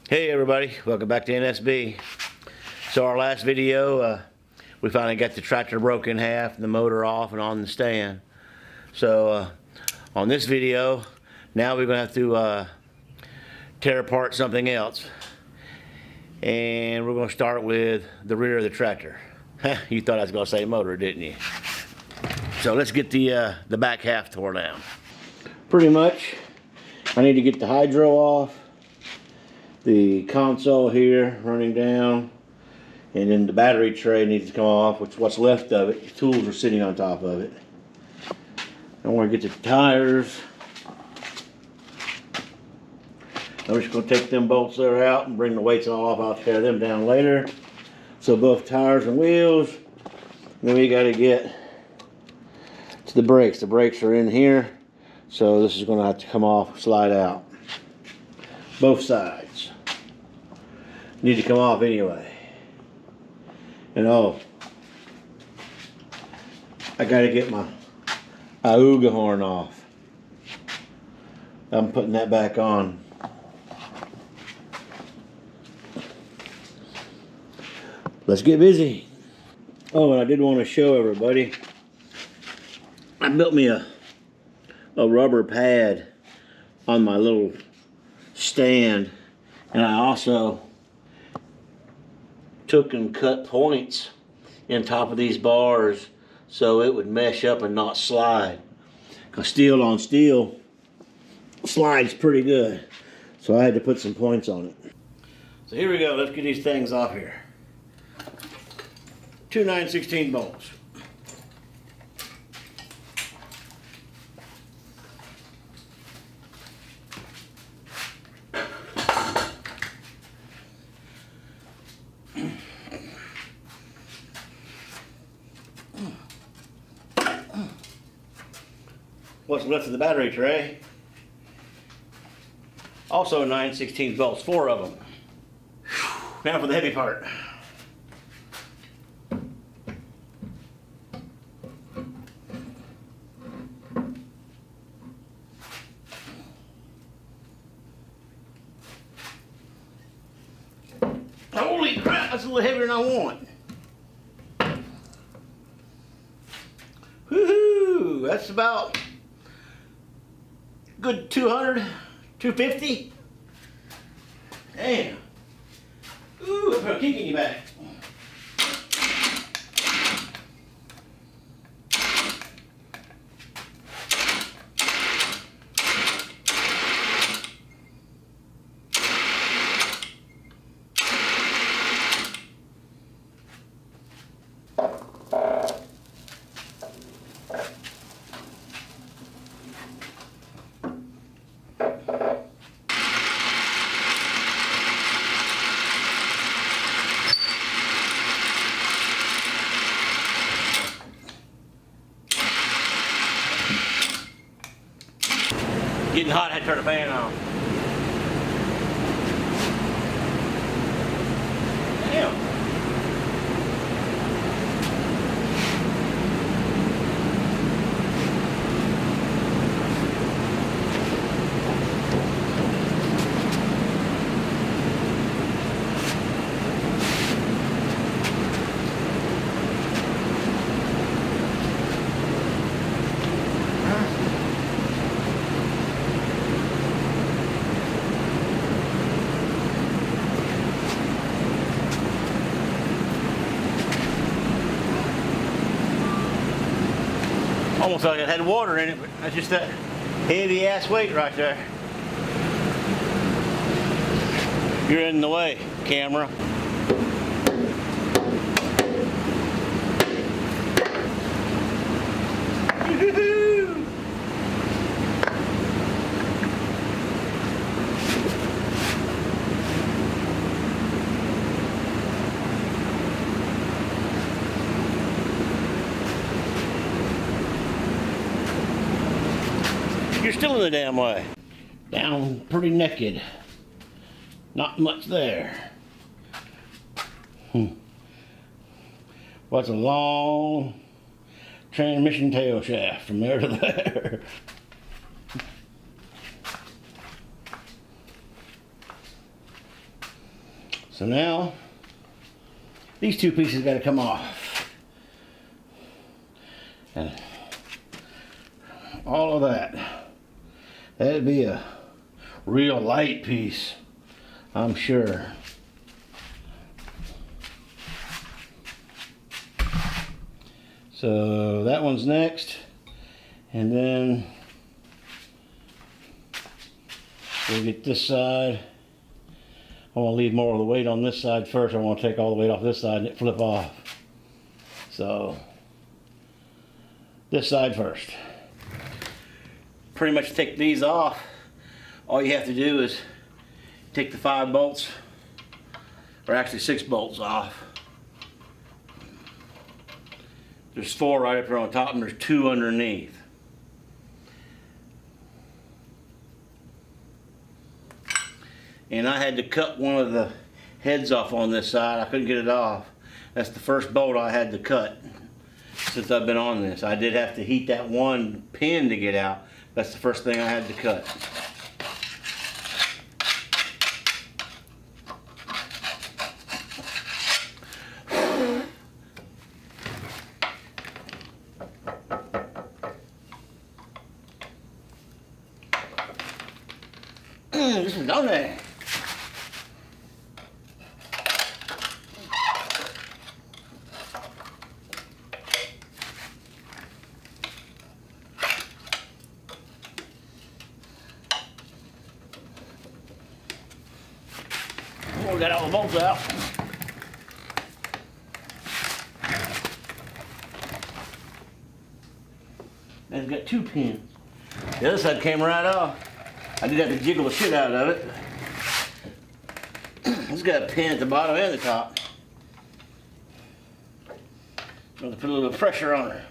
Hey everybody, welcome back to NSB. So our last video, we finally got the tractor broke in half and the motor off and on the stand. So on this video, now we're going to have to tear apart something else. And we're going to start with the rear of the tractor. You thought I was going to say motor, didn't you? So let's get the back half tore down. Pretty much, I need to get the hydro off, the console here running down, and then the battery tray needs to come off, which what's left of it. The tools are sitting on top of it. I want to get the tires. I'm just going to take them bolts there out and bring the weights all off. I'll tear them down later. So both tires and wheels. Then we got to get to the brakes. The brakes are in here. So this is going to have to come off, slide out. Both sides. Need to come off anyway. And oh, I got to get my Auga horn off. I'm putting that back on. Let's get busy. Oh, and I did want to show everybody. I built me a rubber pad on my little stand, and I also took and cut points in top of these bars so it would mesh up and not slide. Because steel on steel slides pretty good, so I had to put some points on it. So here we go. Let's get these things off here. 2 9/16 bolts. What's left of the battery tray? Also 9/16 bolts, 4 of them. Now for the heavy part. Holy crap, that's a little heavier than I want. Woohoo! That's about good 200, 250. Damn. Ooh, I put a kick in your back. Getting hot, I had to turn the fan on. Damn. Almost like it had water in it, but that's just that heavy ass weight right there. You're in the way, camera. You're still in the damn way. Down pretty naked. Not much there. What's a long transmission tail shaft from there to there. So now, these two pieces got to come off. And all of that. That'd be a real light piece, I'm sure. So that one's next, and then we'll get this side. I want to leave more of the weight on this side first. I want to take all the weight off this side and it flip off. So this side first. Pretty much take these off. All you have to do is take the 5 bolts, or actually 6 bolts off. There's 4 right up here on top and there's 2 underneath. And I had to cut one of the heads off on this side. I couldn't get it off. That's the first bolt I had to cut since I've been on this. I did have to heat that one pin to get out. That's the first thing I had to cut. This is done there. We got all the bolts out. And it's got 2 pins. The other side came right off. I did have to jiggle the shit out of it. It's got a pin at the bottom and the top. I'm going to put a little bit of pressure on her.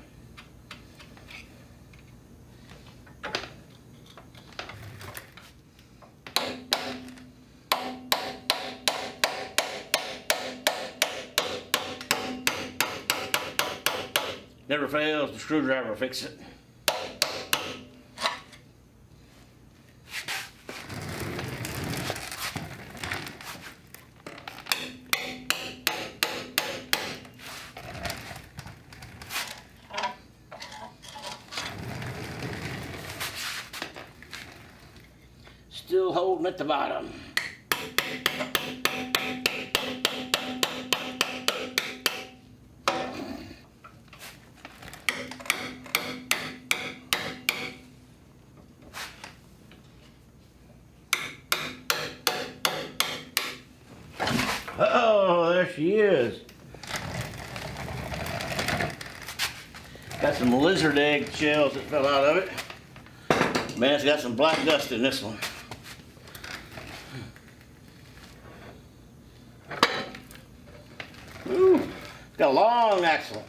Never fails, the screwdriver will fix it. Still holding at the bottom. Oh, there she is. Got some lizard egg shells that fell out of it. Man, it's got some black dust in this one. Ooh, it's got a long axle.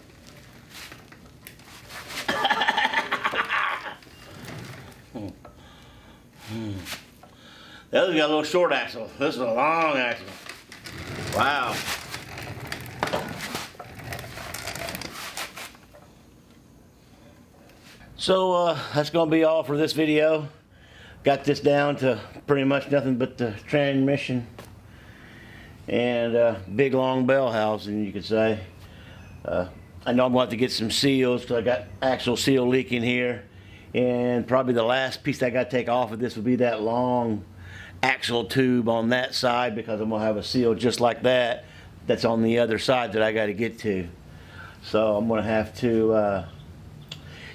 The other's got a little short axle. This is a long axle. Wow. So that's going to be all for this video. Got this down to pretty much nothing but the transmission and big long bell housing, you could say. I know I'm going to have to get some seals because I got actual seal leaking here. And probably the last piece I got to take off of this would be that long axle tube on that side, because I'm going to have a seal just like that that's on the other side that I got to get to. So I'm going to have to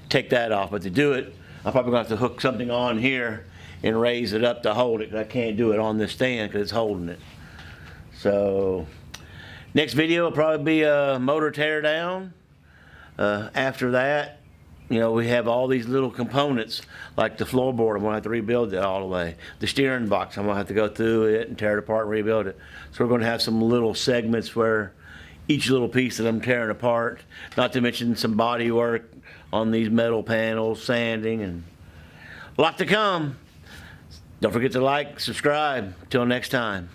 take that off. But to do it, I'm probably going to have to hook something on here and raise it up to hold it, because I can't do it on this stand because it's holding it. So next video will probably be a motor tear down. After that, you know, we have all these little components like the floorboard. I'm going to have to rebuild it all the way. The steering box, I'm going to have to go through it and tear it apart and rebuild it. So we're going to have some little segments where each little piece that I'm tearing apart, not to mention some body work on these metal panels, sanding, and a lot to come. Don't forget to like, subscribe. Till next time.